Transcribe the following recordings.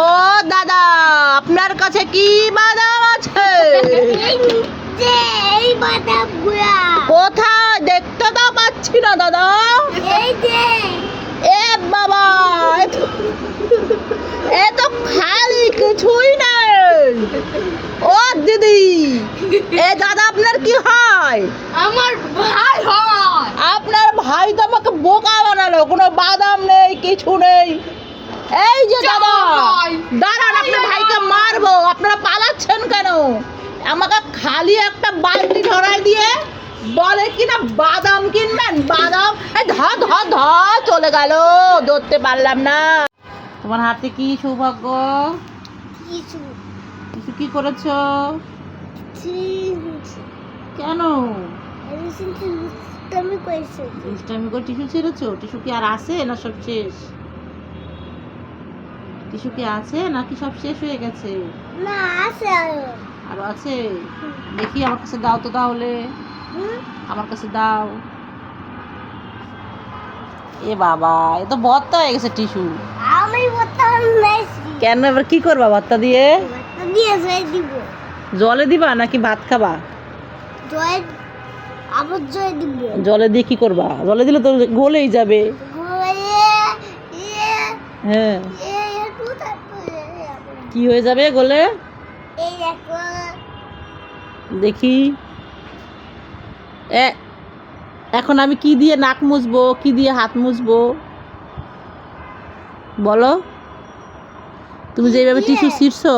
ও দাদা, আপনার কাছে কি বাদাম আছে? কোথায় দেখতে তো পাচ্ছি না দাদা। এ বাবা, এ তো খালি কিছুই নেই। ও দিদি, এ দাদা আপনার কি হয়? আমার ভাই হয়। আপনার ভাই তো আমাকে বোকা বানালো, কোনো বাদাম নেই, কিছু নেই। এই যে দাদা, দাঁড়ান, আপনার ভাইকে মারবো। আপনারা পালাচ্ছেন কেন? আমাকে খালি একটা বালতি ধরাই দিয়ে বলে কিনা বাদাম কিনবেন, বাদাম। ধা ধা ধা চলে গেল, ধরতে পারলাম না। তোমার হাতে কি সৌভাগ্য? কিছু কি করেছো? কেন দুষ্টামি করে টিস্যু ছেড়েছো? টিস্যু কি আর আছে না সব শেষ? টিস্যু কি আছে নাকি সব শেষ হয়ে গেছে? না, আছে আরো আছে? দেখি আমার কাছে দাও তো তাহলে। আমার কাছে দাও। এ বাবা, এ তো ভর্তা হয়ে গেছে টিস্যু। আমি ভর্তা বানাইছি। কেন, এবার কি করবা ভর্তা দিয়ে? ভর্তা দিয়ে জয় দিব। জলে দিবা নাকি ভাত খাবা? জয়, আবার জয় দিব। জলে দিয়ে কি করবা? জলে দিলে তো গলেই যাবে। হ্যাঁ, কি হয়ে যাবে গলে? দেখি এখন আমি কি দিয়ে নাক মুছবো, কি দিয়ে হাত মুছবো বলো? তুমি যে এইভাবে টিস্যু ছিঁড়ছো।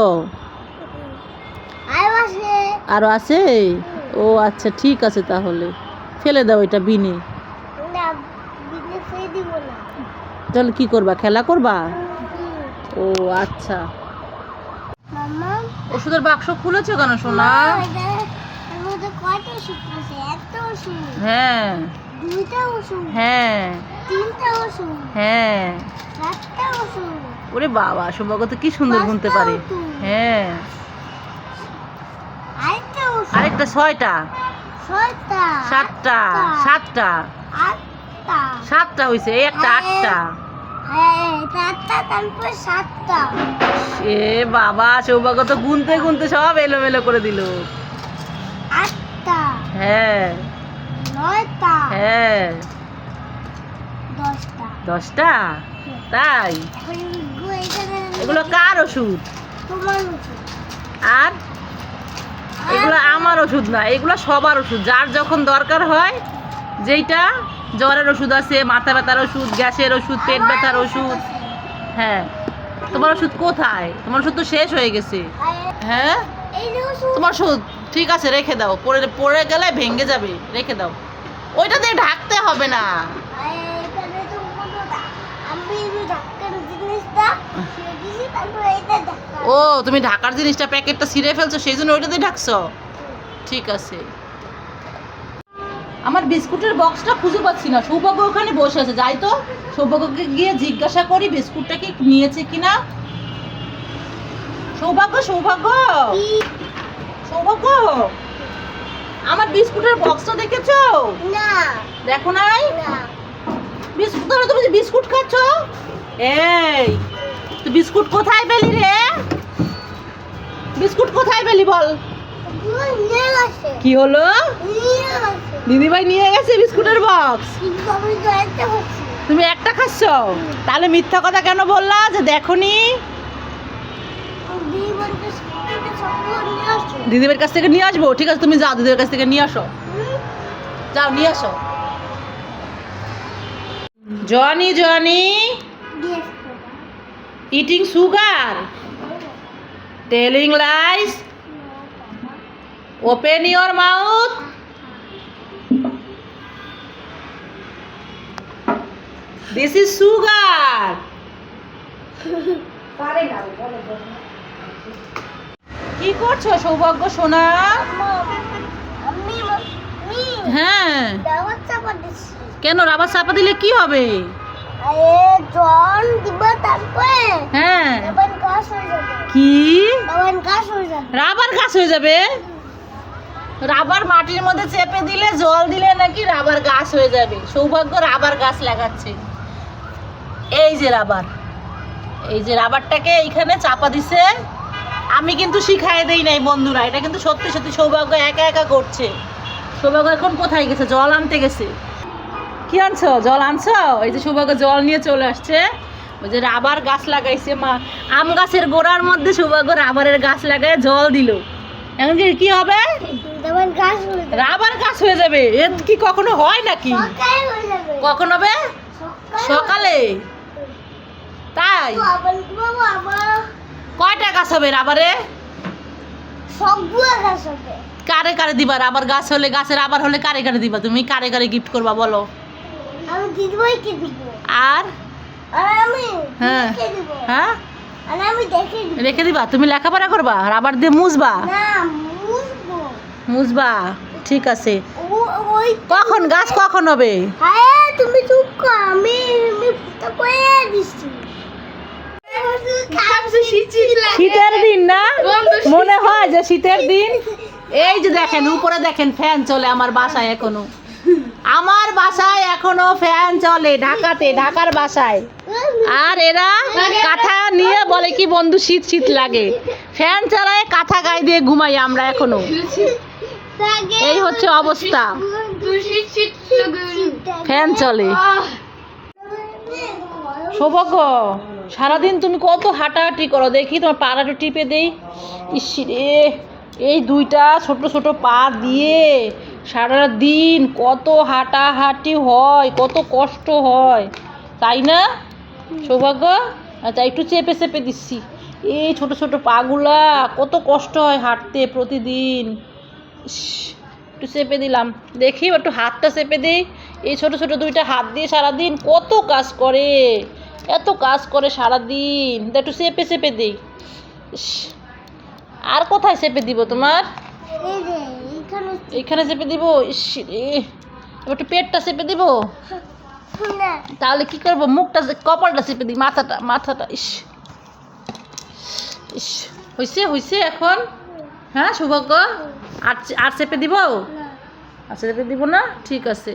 আরো আছে? ও আচ্ছা, ঠিক আছে, তাহলে ফেলে দাও এটা বিনে। তাহলে কি করবা, খেলা করবা? ও আচ্ছা। ওষুধের বাক্স খুলেছো কেন সোনা? হ্যাঁ, হ্যাঁ, হ্যাঁ। ওরে বাবা, সৌভাগ্য তো কি সুন্দর গুনতে পারে। হ্যাঁ, আরেকটা 6টা, 7টা, 7টা, 7টা হয়েছে, এই একটা 8টা। এ বাবা, সৌভাগ্য তো গুনতে গুনতে সব এলোমেলো করে দিল। 8টা, হ্যাঁ, 9টা, হ্যাঁ, 10টা। 10টা? তাই? এগুলো কার ওষুধ? তোমার ওষুধ। আর এগুলো আমার ওষুধ না, এগুলো সবার ওষুধ, যার যখন দরকার হয়। যেইটা জ্বরের ওষুধ আছে, মাথা ব্যথার ওষুধ, গ্যাসের ওষুধ, পেট ব্যথার ওষুধ। হ্যাঁ, তোমার ওষুধ কোথায়? তোমার ওষুধ তো শেষ হয়ে গেছে। হ্যাঁ, তোমার ওষুধ ঠিক আছে, রেখে দাও। পড়ে পড়ে গেলে ভেঙে যাবে, রেখে দাও। ওইটা দিয়ে ঢাকতে হবে না। ও, তুমি ঢাকার জিনিসটা, প্যাকেটটা ছিঁড়ে ফেলছো, সেই জন্য ওইটা দিয়ে ঢাকছো। ঠিক আছে। আমার বিস্কুটের বক্সটা খুঁজে পাচ্ছি না। সৌভাগ্য ওখানে বসে আছে, যাই তো সৌভাগ্যকে গিয়ে জিজ্ঞাসা করি বিস্কুটটা কি নিয়েছে কিনা। সৌভাগ্য, সৌভাগ্য, সৌভাগ্য, আমার বিস্কুটের বক্সটা দেখেছো? না, দেখো নাই? বিস্কুট, তাহলে তুমি যে বিস্কুট খাচ্ছ। এই, তুই বিস্কুট কোথায় পেলি রে? বিস্কুট কোথায় পেলি বল? কি হলো? দিদিভাই নিয়ে গেছে বিস্কুটের বক্স। তুমি একটা খাচ্ছ? তাহলে মিথ্যা কথা কেন বললা যে দেখোনি? দিদিভাইয়ের কাছ থেকে নিয়ে আসবো। ঠিক আছে, তুমি যাও, দিদিভাইয়ের কাছ থেকে নিয়ে আসো। যাও, নিয়ে আসো। Johnny, Johnny, eating sugar, telling lies, open your mouth. This is sugar. কি করছো সৌভাগ্য সোনা? হ্যাঁ, কেন রাবার চাপা দিলে কি হবে? হ্যাঁ, কি রাবার গাছ হয়ে যাবে? রাবার মাটির মধ্যে চেপে দিলে জল দিলে নাকি রাবার গাছ হয়ে যাবে। সৌভাগ্য রাবার গাছ লাগাচ্ছে। এই যে রাবার, এই যে রাবারটাকে এইখানে চাপা দিছে। আমি কিন্তু শিখাই দেই নাই বন্ধুরা, এটা কিন্তু সত্যি সত্যি সৌভাগ্য একা একা করছে। সৌভাগ্য এখন কোথায় গেছে? জল আনতে গেছে। কি আনছো? জল আনছো? এই যে সৌভাগ্য জল নিয়ে চলে আসছে। ওই যে রাবার গাছ লাগাইছে মা, আম গাছের গোড়ার মধ্যে সৌভাগ্য রাবারের গাছ লাগায় জল দিল। এখন কি হবে? রাবার গাছ হয়ে যাবে। রাবার গাছ হয়ে যাবে। এ কি কখনো হয় নাকি? সকালে হয়ে যাবে। কখন হবে? সকালে। তাই আবার কয়টা গাছ হবে রাবারে? সবগুলো গাছ হবে। কারে কারে দিবা? রাবার গাছ হলে, গাছের রাবার হলে কারে কারে দিবা? তুমি কারে কারে গিফট করবা বলো? আমি দিদিভাইকে দিব। আর আমি হ্যাঁ দেখে দিব। হ্যাঁ আর আমি দেখে দিব। রেখে দিবা? তুমি লেখাপড়া করবা? রাবার দিয়ে মুছবা? না মুছবো। মুছবা, ঠিক আছে। ওই কখন গাছ কখন হবে? হ্যাঁ তুমি চুপ কর, আমি ফুটা করে দিচ্ছি। শীতের দিন না, মনে হয় যে শীতের দিন। এই যে দেখেন উপরে দেখেন ফ্যান চলে আমার বাসায় এখনো। আমার বাসায় এখনো ফ্যান চলে, ঢাকাতে, ঢাকার বাসায়। আর এরা কাঁথা নিয়ে বলে কি বন্ধু শীত শীত লাগে। ফ্যান চালায় কাঁথা গায়ে দিয়ে ঘুমাই আমরা এখনো। এই হচ্ছে অবস্থা, ফ্যান চলে। সৌভাগ্য সারাদিন তুমি কত হাঁটাহাঁটি করো দেখি, তোমার পাটা একটু টিপে দেই। ইস রে, এই দুইটা ছোট ছোট পা দিয়ে সারা দিন কত হাঁটাহাঁটি হয়, কত কষ্ট হয়, তাই না সৌভাগ্য? আচ্ছা একটু চেপে চেপে দিচ্ছি। এই ছোট ছোট পাগুলা কত কষ্ট হয় হাঁটতে প্রতিদিন। ইস, একটু চেপে দিলাম, দেখি একটু হাতটা চেপে দিই। এই ছোট ছোট দুইটা হাত দিয়ে সারাদিন কত কাজ করে, এত কাজ করে সারাদিন। একটু চেপে চেপে দিই। ইস, আর কোথায় চেপে দিব তোমার? এই যে এখানে এইখানে চেপে দিব। ইস রে, এবার একটু পেটটা চেপে দিব। না তাহলে কি করবো? মুখটা, কপালটা চেপে দিই, মাথাটা, মাথাটা। ইস ইস, হয়েছে হয়েছে এখন? হ্যাঁ সৌভাগ্য, আর আর চেপে দিব? আচ্ছা চেপে দিব না, ঠিক আছে।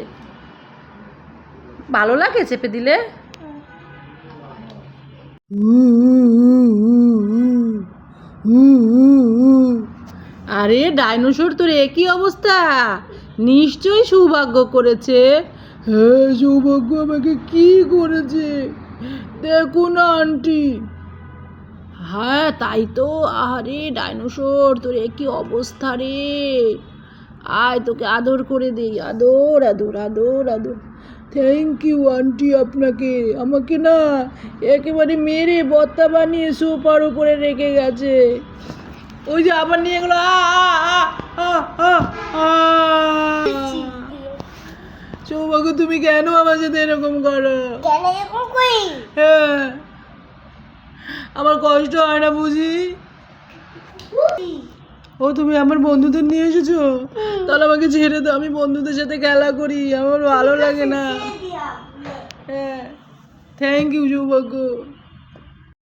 ভালো লাগে চেপে দিলে? আরে ডাইনোসর, তোর একই অবস্থা? নিশ্চয়ই সৌভাগ্য করেছে। হ্যাঁ সৌভাগ্য আমাকে কি করেছে দেখো না আন্টি। হ্যাঁ তাই তো। আরে ডাইনোসর, তোর একই অবস্থা রে। আয় তোকে আদর করে দিই, আদর আদর আদর আদর। থ্যাংক ইউ আন্টি আপনাকে। আমাকে না একেবারে মেরে বত্তা বানিয়ে সোফার উপরে রেখে গেছে। ওই যে আবার নিয়ে গেলো। সৌভাগ্য তুমি কেন আমার সাথে এরকম করো? কেন এরকম করি? হ্যাঁ, আমার কষ্ট হয় না বুঝি? ও তুমি আমার বন্ধুদের নিয়ে এসেছো? তাহলে আমাকে ছেড়ে দাও, আমি বন্ধুদের সাথে খেলা করি, আমার ভালো লাগে না। হ্যাঁ, থ্যাংক ইউ সৌভাগ্য।